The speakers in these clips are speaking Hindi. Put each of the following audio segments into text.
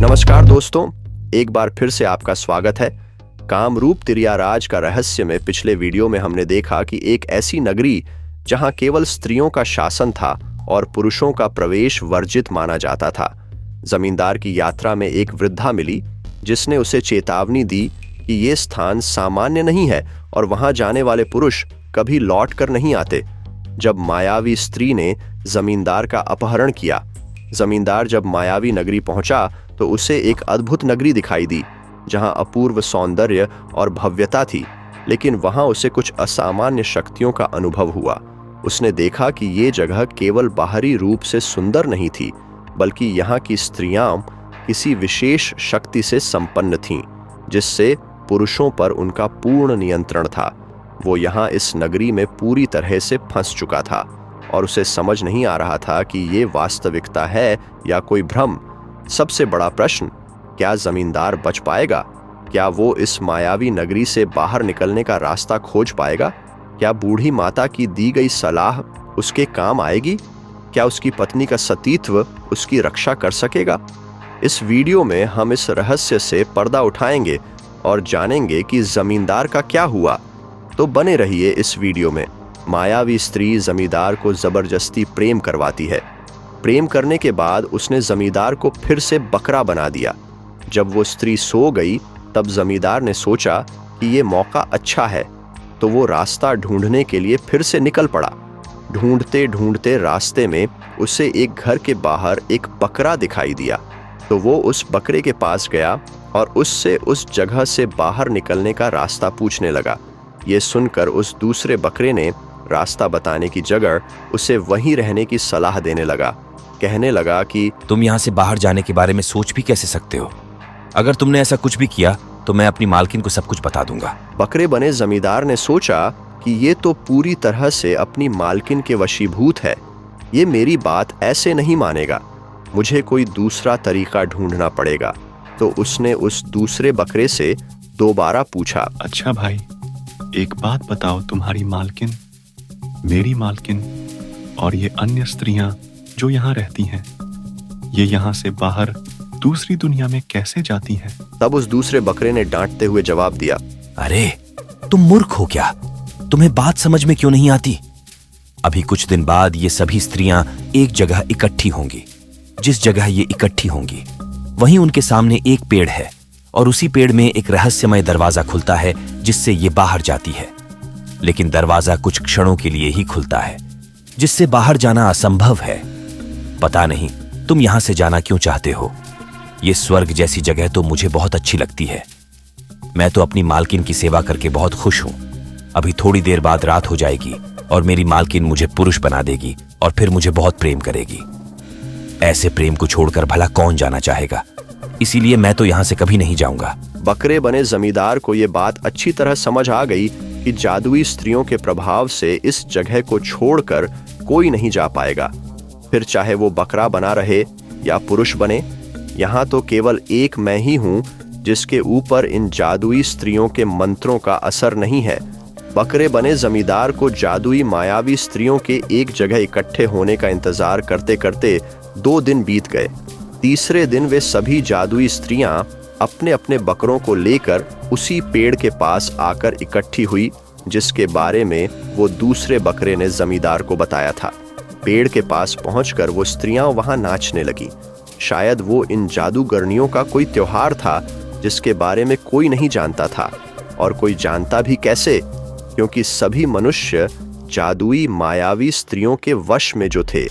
नमस्कार दोस्तों, एक बार फिर से आपका स्वागत है। कामरूप तिरियाराज का रहस्य में पिछले वीडियो में हमने देखा कि एक ऐसी नगरी जहां केवल स्त्रियों का शासन था और पुरुषों का प्रवेश वर्जित माना जाता था। जमींदार की यात्रा में एक वृद्धा मिली जिसने उसे चेतावनी दी कि ये स्थान सामान्य नहीं है और वहां जाने वाले पुरुष कभी लौट कर नहीं आते। जब मायावी स्त्री ने जमींदार का अपहरण किया, जमींदार जब मायावी नगरी पहुंचा तो उसे एक अद्भुत नगरी दिखाई दी जहां अपूर्व सौंदर्य और भव्यता थी, लेकिन वहां उसे कुछ असामान्य शक्तियों का अनुभव हुआ। उसने देखा कि ये जगह केवल बाहरी रूप से सुंदर नहीं थी, बल्कि यहाँ की स्त्रियां किसी विशेष शक्ति से संपन्न थीं, जिससे पुरुषों पर उनका पूर्ण नियंत्रण था। वो यहाँ इस नगरी में पूरी तरह से फंस चुका था और उसे समझ नहीं आ रहा था कि ये वास्तविकता है या कोई भ्रम। सबसे बड़ा प्रश्न, क्या जमींदार बच पाएगा? क्या वो इस मायावी नगरी से बाहर निकलने का रास्ता खोज पाएगा? क्या बूढ़ी माता की दी गई सलाह उसके काम आएगी? क्या उसकी पत्नी का सतीत्व उसकी रक्षा कर सकेगा? इस वीडियो में हम इस रहस्य से पर्दा उठाएंगे और जानेंगे कि जमींदार का क्या हुआ। तो बने रहिए इस वीडियो में। मायावी स्त्री जमींदार को जबरदस्ती प्रेम करवाती है। प्रेम करने के बाद उसने जमींदार को फिर से बकरा बना दिया। जब वो स्त्री सो गई तब जमींदार ने सोचा कि ये मौका अच्छा है, तो वो रास्ता ढूंढने के लिए फिर से निकल पड़ा। ढूंढते ढूंढते रास्ते में उसे एक घर के बाहर एक बकरा दिखाई दिया, तो वो उस बकरे के पास गया और उससे उस जगह से बाहर निकलने का रास्ता पूछने लगा। ये सुनकर उस दूसरे बकरे ने रास्ता बताने की जगह उसे वहीं रहने की सलाह देने लगा। कहने लगा कि तुम यहाँ से बाहर जाने के बारे में सोच भी कैसे सकते हो? अगर तुमने ऐसा कुछ भी किया तो मैं अपनी मालकिन को सब कुछ बता दूंगा। बकरे बने जमींदार ने सोचा कि ये तो पूरी तरह से अपनी मालकिन के वशीभूत है, ये मेरी बात ऐसे नहीं मानेगा, मुझे कोई दूसरा तरीका ढूंढना पड़ेगा। तो उसने उस दूसरे बकरे से दोबारा पूछा, अच्छा भाई, एक बात बताओ, तुम्हारी मालकिन, मेरी मालकिन और ये अन्य स्त्रियां जो यहाँ रहती हैं, ये यहाँ से बाहर दूसरी दुनिया में कैसे जाती हैं? तब उस दूसरे बकरे ने डांटते हुए जवाब दिया, अरे तुम मूर्ख हो क्या? तुम्हें बात समझ में क्यों नहीं आती? अभी कुछ दिन बाद ये सभी स्त्रियां एक जगह इकट्ठी होंगी। जिस जगह ये इकट्ठी होंगी वहीं उनके सामने एक पेड़ है और उसी पेड़ में एक रहस्यमय दरवाजा खुलता है जिससे ये बाहर जाती है। लेकिन दरवाजा कुछ क्षणों के लिए ही खुलता है, जिससे बाहर जाना असंभव है। पता नहीं तुम यहां से जाना क्यों चाहते हो? ये स्वर्ग जैसी जगह तो मुझे बहुत अच्छी लगती है। मैं तो अपनी मालकिन की सेवा करके बहुत खुश हूं। अभी थोड़ी देर बाद रात हो जाएगी और मेरी मालकिन मुझे पुरुष बना देगी और फिर मुझे बहुत प्रेम करेगी। ऐसे प्रेम को छोड़कर भला कौन जाना चाहेगा? इसीलिए मैं तो यहां से कभी नहीं जाऊंगा। बकरे बने जमींदार को ये बात अच्छी तरह समझ आ गई कि जादुई स्त्रियों के प्रभाव से इस जगह को छोड़कर कोई नहीं जा पाएगा, फिर चाहे वो बकरा बना रहे या पुरुष बने। यहाँ तो केवल एक मैं ही हूँ जिसके ऊपर इन जादुई स्त्रियों के मंत्रों का असर नहीं है। बकरे बने जमींदार को जादुई मायावी स्त्रियों के एक जगह इकट्ठे होने का इंतजार करते करते 2 दिन बीत गए। तीसरे दिन वे सभी जादुई स्त्रियां अपने अपने बकरों को लेकर उसी पेड़ के पास आकर इकट्ठी हुई जिसके बारे में वो दूसरे बकरे ने जमींदार को बताया था। पेड़ के पास पहुंचकर वो स्त्रियां वहां नाचने लगी। शायद वो इन जादूगरनियों का कोई त्योहार था जिसके बारे में कोई नहीं जानता था, और कोई जानता भी कैसे, क्योंकि सभी मनुष्य जादुई मायावी स्त्रियों के वश में जो थे।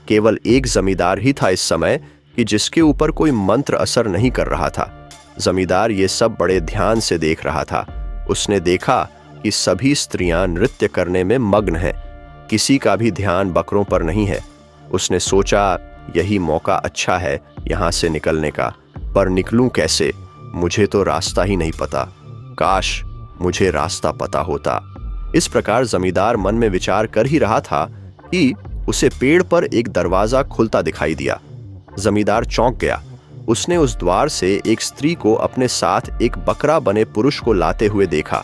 केवल एक जमींदार ही था इस समय कि जिसके ऊपर कोई मंत्र असर नहीं कर रहा था। जमींदार ये सब बड़े ध्यान से देख रहा था। उसने देखा कि सभी स्त्रियां नृत्य करने में मग्न हैं, किसी का भी ध्यान बकरों पर नहीं है। उसने सोचा, यही मौका अच्छा है यहाँ से निकलने का, पर निकलूं कैसे? मुझे तो रास्ता ही नहीं पता। काश मुझे रास्ता पता होता। इस प्रकार जमींदार मन में विचार कर ही रहा था कि उसे पेड़ पर एक दरवाजा खुलता दिखाई दिया। जमींदार चौंक गया। उसने उस द्वार से एक स्त्री को अपने साथ एक बकरा बने पुरुष को लाते हुए देखा।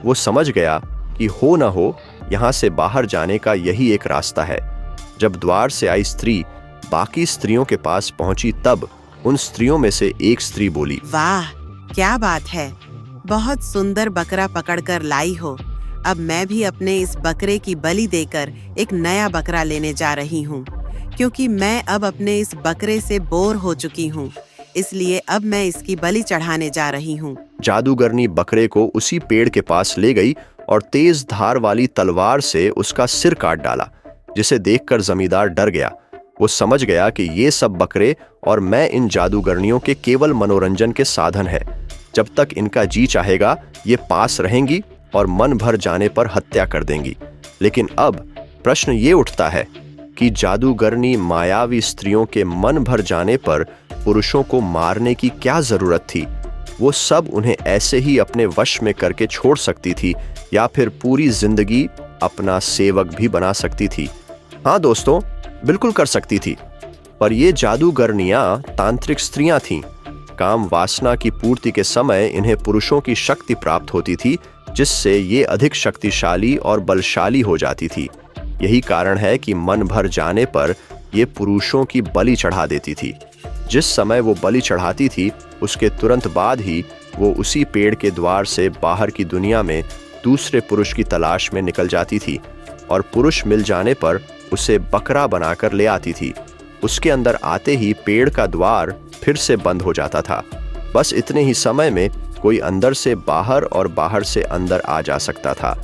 वो समझ गया कि हो न हो यहाँ से बाहर जाने का यही एक रास्ता है। जब द्वार से आई स्त्री बाकी स्त्रियों के पास पहुंची तब उन स्त्रियों में से एक स्त्री बोली, वाह, क्या बात है, बहुत सुंदर बकरा पकड़कर लाई हो। अब मैं भी अपने इस बकरे की बलि देकर एक नया बकरा लेने जा रही हूँ, क्योंकि मैं अब अपने इस बकरे से बोर हो चुकी हूँ। इसलिए अब मैं इसकी बलि चढ़ाने जा रही हूँ। जादूगरनी बकरे को उसी पेड़ के पास ले गई और तेज धार वाली तलवार से उसका सिर काट डाला, जिसे देखकर जमींदार डर गया। वो समझ गया कि ये सब बकरे और मैं इन जादूगरनियों के केवल मनोरंजन के साधन है। जब तक इनका जी चाहेगा ये पास रहेंगी और मन भर जाने पर हत्या कर देंगी। लेकिन अब प्रश्न ये उठता है कि जादूगरनी मायावी स्त्रियों के मन भर जाने पर पुरुषों को मारने की क्या जरूरत थी? वो सब उन्हें ऐसे ही अपने वश में करके छोड़ सकती थी या फिर पूरी जिंदगी अपना सेवक भी बना सकती थी। हाँ दोस्तों, बिल्कुल कर सकती थी। पर ये जादूगरनियां तांत्रिक स्त्रियां थीं। काम वासना की पूर्ति के समय इन्हें पुरुषों की शक्ति प्राप्त होती थी, जिससे ये अधिक शक्तिशाली और बलशाली हो जाती थी। यही कारण है कि मन भर जाने पर ये पुरुषों की बलि चढ़ा देती थी। जिस समय वो बलि चढ़ाती थी उसके तुरंत बाद ही वो उसी पेड़ के द्वार से बाहर की दुनिया में दूसरे पुरुष की तलाश में निकल जाती थी और पुरुष मिल जाने पर उसे बकरा बनाकर ले आती थी। उसके अंदर आते ही पेड़ का द्वार फिर से बंद हो जाता था। बस इतने ही समय में कोई अंदर से बाहर और बाहर से अंदर आ जा सकता था।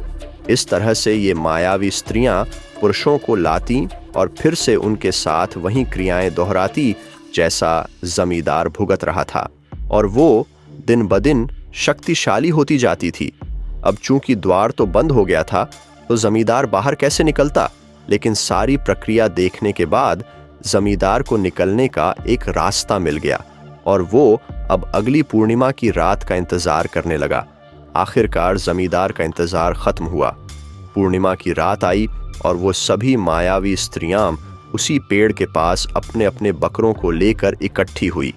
इस तरह से ये मायावी स्त्रियां पुरुषों को लाती और फिर से उनके साथ वही क्रियाएं दोहराती जैसा जमींदार भुगत रहा था, और वो दिन ब दिन शक्तिशाली होती जाती थी। अब चूंकि द्वार तो बंद हो गया था तो जमींदार बाहर कैसे निकलता? लेकिन सारी प्रक्रिया देखने के बाद जमींदार को निकलने का एक रास्ता मिल गया और वो अब अगली पूर्णिमा की रात का इंतजार करने लगा। आखिरकार जमींदार का इंतजार खत्म हुआ। पूर्णिमा की रात आई और वो सभी मायावी स्त्रियां उसी पेड़ के पास अपने अपने बकरों को लेकर इकट्ठी हुई।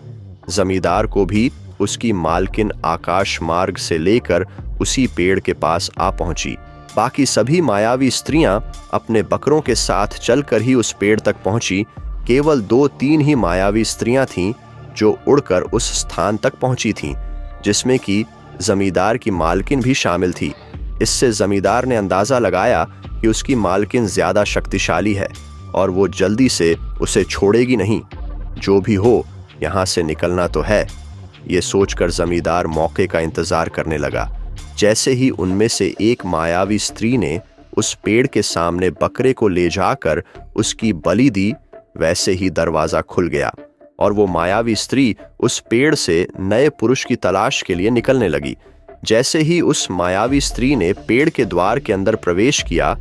जमींदार को भी उसकी मालकिन आकाश मार्ग से लेकर उसी पेड़ के पास आ पहुंची। बाकी सभी मायावी स्त्रियां अपने बकरों के साथ चलकर ही उस पेड़ तक पहुंची। केवल 2-3 ही मायावी स्त्रियां थीं जो उड़कर उस स्थान तक पहुंची थीं, जिसमें कि जमींदार की मालकिन भी शामिल थी। इससे जमींदार ने अंदाजा लगाया कि उसकी मालकिन ज्यादा शक्तिशाली है और वो जल्दी से उसे छोड़ेगी नहीं। जो भी हो, यहाँ से निकलना तो है। ये सोचकर जमींदार मौके का इंतजार करने लगा। जैसे ही उनमें से एक मायावी स्त्री ने उस पेड़ के सामने बकरे को ले जाकर उसकी बलि दी, वैसे ही दरवाजा खुल गया और वो मायावी स्त्री उस पेड़ से नए पुरुष की तलाश के लिए निकलने लगी। जैसे ही उस मायावी स्त्री ने पेड़ के द्वार के अंदर प्रवेश किया,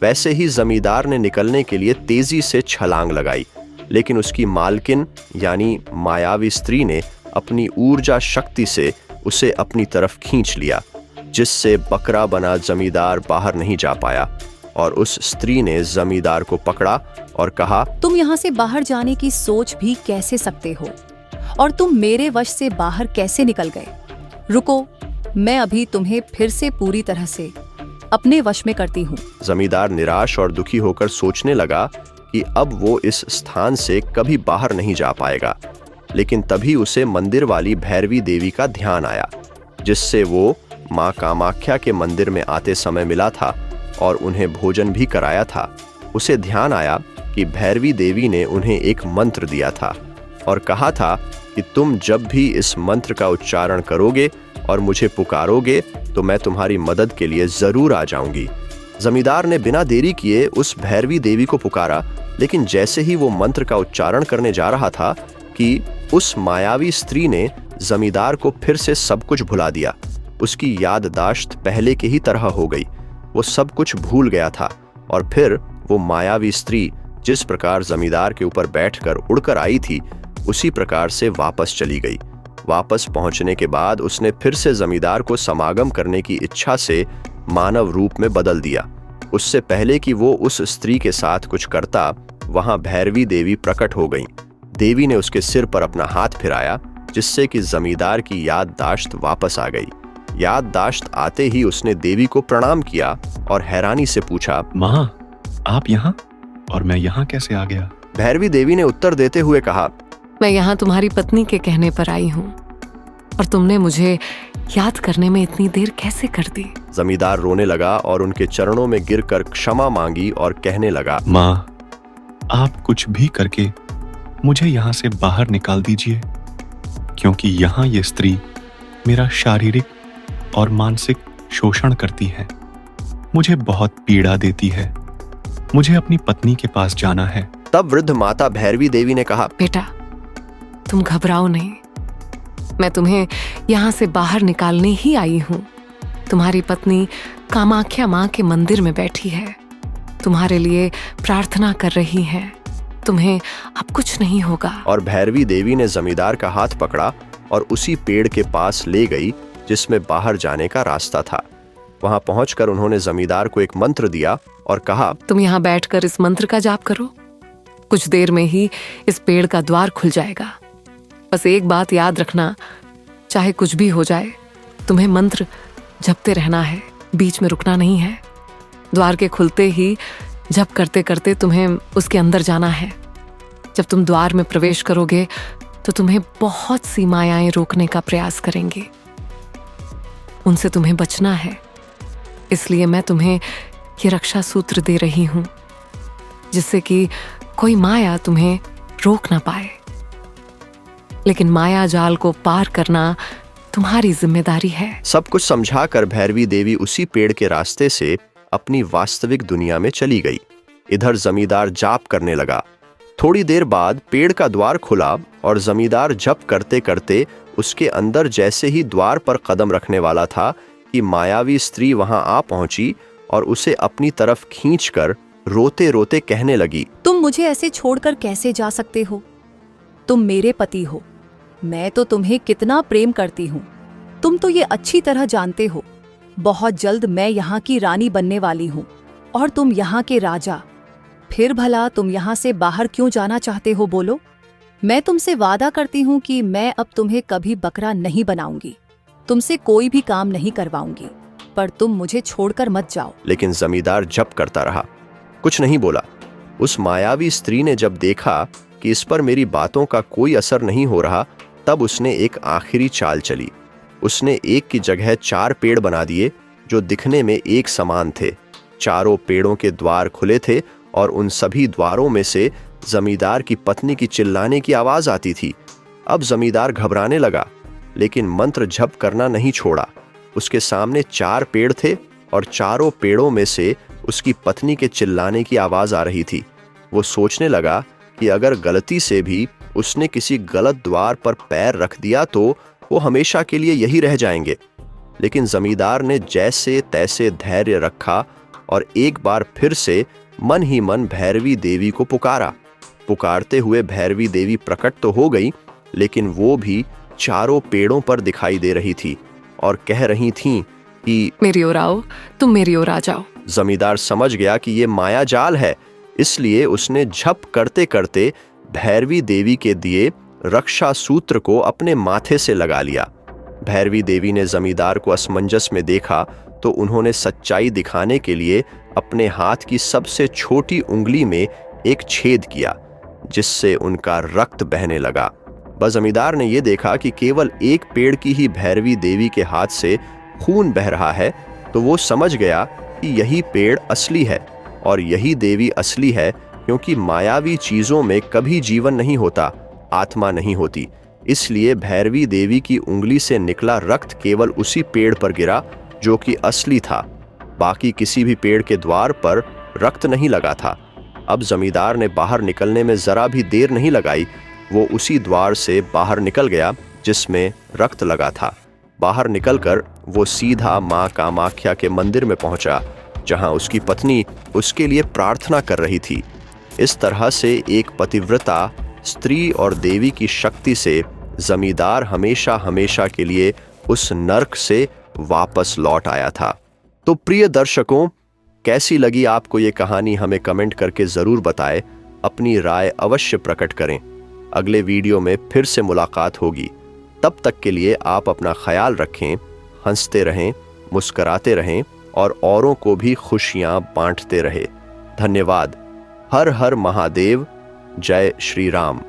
वैसे ही जमींदार ने निकलने के लिए तेजी से छलांग लगाई। लेकिन उसकी मालकिन यानी मायावी स्त्री ने अपनी ऊर्जा शक्ति से उसे अपनी तरफ खींच लिया, जिससे बकरा बना जमींदार बाहर नहीं जा पाया। और उस स्त्री ने जमींदार को पकड़ा और कहा, तुम यहाँ से बाहर जाने की सोच भी कैसे सकते हो, और तुम मेरे वश से बाहर कैसे निकल गए? रुको, मैं अभी तुम्हें फिर से पूरी तरह से अपने वश में करती हूँ। जमींदार निराश और दुखी होकर सोचने लगा कि अब वो इस स्थान से कभी बाहर नहीं जा पाएगा। लेकिन तभी उसे मंदिर वाली भैरवी देवी का ध्यान आया, जिससे वो माँ कामाख्या के मंदिर में आते समय मिला था और उन्हें भोजन भी कराया था। उसे ध्यान आया कि भैरवी देवी ने उन्हें एक मंत्र दिया था और कहा था कि तुम जब भी इस मंत्र का उच्चारण करोगे और मुझे पुकारोगे तो मैं तुम्हारी मदद के लिए जरूर आ जाऊंगी। जमींदार ने बिना देरी किए उस भैरवी देवी को पुकारा, लेकिन जैसे ही वो मंत्र का उच्चारण करने जा रहा था कि उस मायावी स्त्री ने जमींदार को फिर से सब कुछ भुला दिया। उसकी याददाश्त पहले के ही तरह हो गई। वो सब कुछ भूल गया था और फिर वो मायावी स्त्री जिस प्रकार जमींदार के ऊपर बैठकर उड़कर आई थी, उसी प्रकार से वापस चली गई। वापस पहुंचने के बाद उसने फिर से जमींदार को समागम करने की इच्छा से मानव रूप में बदल दिया। उससे पहले कि वो उस स्त्री के साथ कुछ करता, वहां भैरवी देवी प्रकट हो गई। देवी ने उसके सिर पर अपना हाथ फिराया, जिससे कि जमींदार की याददाश्त वापस आ गई। याददाश्त आते ही उसने देवी को प्रणाम किया और हैरानी से पूछा, माँ, आप यहाँ और मैं यहाँ कैसे आ गया? भैरवी देवी ने उत्तर देते हुए कहा, मैं यहाँ तुम्हारी पत्नी के कहने पर आई हूँ और तुमने मुझे याद करने में इतनी देर कैसे कर दी? जमींदार रोने लगा और उनके चरणों में गिरकर क्षमा मांगी और कहने लगा, माँ, आप कुछ भी करके मुझे यहाँ से बाहर निकाल दीजिए, क्योंकि यहाँ ये स्त्री मेरा शारीरिक और मानसिक शोषण करती है, मुझे बहुत पीड़ा देती है, मुझे अपनी पत्नी के पास जाना है। तब वृद्ध माता भैरवी देवी ने कहा, बेटा, तुम घबराओ नहीं, मैं तुम्हें यहाँ से बाहर निकालने ही आई हूँ। तुम्हारी पत्नी कामाख्या माँ के मंदिर में बैठी है, तुम्हारे लिए प्रार्थना कर रही है, तुम्हें अब कुछ नहीं होगा। और भैरवी देवी ने जमींदार का हाथ पकड़ा और उसी पेड़ के पास ले गई जिसमें बाहर जाने का रास्ता था। वहां पहुंचकर उन्होंने जमींदार को एक मंत्र दिया और कहा, तुम यहाँ बैठकर इस मंत्र का जाप करो, कुछ देर में ही इस पेड़ का द्वार खुल जाएगा। बस एक बात याद रखना, चाहे कुछ भी हो जाए, तुम्हें मंत्र जपते रहना है, बीच में रुकना नहीं है। द्वार के खुलते ही जप करते करते तुम्हें उसके अंदर जाना है। जब तुम द्वार में प्रवेश करोगे तो तुम्हें बहुत सी मायाएं रोकने का प्रयास करेंगी, उनसे तुम्हें बचना है। इसलिए मैं तुम्हें ये रक्षा सूत्र दे रही हूं, जिससे कि कोई माया तुम्हें रोक ना पाए। लेकिन माया जाल को पार करना तुम्हारी जिम्मेदारी है। सब कुछ समझाकर भैरवी देवी उसी पेड़ के रास्ते से अपनी वास्तविक दुनिया में चली गई। इधर जमींदार जाप करने लगा। थोड़ी देर बाद पेड़ का द्वार खुला और जमींदार जप करते करते उसके अंदर जैसे ही द्वार पर कदम रखने वाला था कि मायावी स्त्री वहां आ पहुंची और उसे अपनी तरफ खींचकर रोते रोते कहने लगी, तुम मुझे ऐसे छोड़कर कैसे जा सकते हो? तुम मेरे पति हो, मैं तो तुम्हें कितना प्रेम करती हूँ, तुम तो ये अच्छी तरह जानते हो। बहुत जल्द मैं यहाँ की रानी बनने वाली हूँ और तुम यहाँ के राजा। फिर भला तुम यहाँ से बाहर क्यों जाना चाहते हो, बोलो? मैं तुमसे वादा करती हूँ कि मैं अब तुम्हें कभी बकरा नहीं बनाऊंगी, तुमसे कोई भी काम नहीं करवाऊंगी, पर तुम मुझे छोड़कर मत जाओ। लेकिन जमींदार जप करता रहा, कुछ नहीं बोला। उस मायावी स्त्री ने जब देखा कि इस पर मेरी बातों का कोई असर नहीं हो रहा, तब उसने एक आखिरी चाल चली। उसने एक की जगह 4 पेड़ बना दिए जो दिखने में एक समान थे। चारों पेड़ों के द्वार खुले थे और उन सभी द्वारों में से जमींदार की पत्नी की चिल्लाने की आवाज आती थी। अब जमींदार घबराने लगा, लेकिन मंत्र जप करना नहीं छोड़ा। उसके सामने 4 पेड़ थे और चारों पेड़ों में से उसकी पत्नी के चिल्लाने की आवाज आ रही थी। वो सोचने लगा कि अगर गलती से भी उसने किसी गलत द्वार पर पैर रख दिया तो वो हमेशा के लिए यही रह जाएंगे। लेकिन जमींदार ने जैसे तैसे धैर्य रखा और एक बार फिर से मन ही मन भैरवी देवी को पुकारा। पुकारते हुए भैरवी देवी प्रकट तो हो गई, लेकिन वो भी चारों पेड़ों पर दिखाई दे रही थी और कह रही थीं कि मेरी ओर आओ, तुम मेरी ओर आ जाओ। जमींदार समझ गया कि ये माया जाल है, इसलिए उसने झप करते करते भैरवी देवी के दिए रक्षा सूत्र को अपने माथे से लगा लिया। भैरवी देवी ने जमींदार को असमंजस में देखा तो उन्होंने सच्चाई दिखाने के लिए अपने हाथ की सबसे छोटी उंगली में एक छेद किया, जिससे उनका रक्त बहने लगा। बस जमींदार ने यह देखा कि केवल एक पेड़ की ही भैरवी देवी के हाथ से खून बह रहा है, तो वो समझ गया कि यही पेड़ असली है और यही देवी असली है, क्योंकि मायावी चीजों में कभी जीवन नहीं होता, आत्मा नहीं होती। इसलिए भैरवी देवी की उंगली से निकला रक्त केवल उसी पेड़ पर गिरा जो कि असली था। बाकी किसी भी पेड़ के द्वार पर रक्त नहीं लगा था। अब जमींदार ने बाहर निकलने में जरा भी देर नहीं लगाई। वो उसी द्वार से बाहर निकल गया जिसमें रक्त लगा था। बाहर निकलकर वो सीधा माँ कामाख्या के मंदिर में पहुंचा, जहां उसकी पत्नी उसके लिए प्रार्थना कर रही थी। इस तरह से एक पतिव्रता स्त्री और देवी की शक्ति से जमींदार हमेशा हमेशा के लिए उस नर्क से वापस लौट आया था। तो प्रिय दर्शकों, कैसी लगी आपको ये कहानी हमें कमेंट करके जरूर बताएं। अपनी राय अवश्य प्रकट करें। अगले वीडियो में फिर से मुलाकात होगी। तब तक के लिए आप अपना ख्याल रखें, हंसते रहें, मुस्कुराते रहें और औरों को भी खुशियां बांटते रहें। धन्यवाद। हर हर महादेव। जय श्री राम।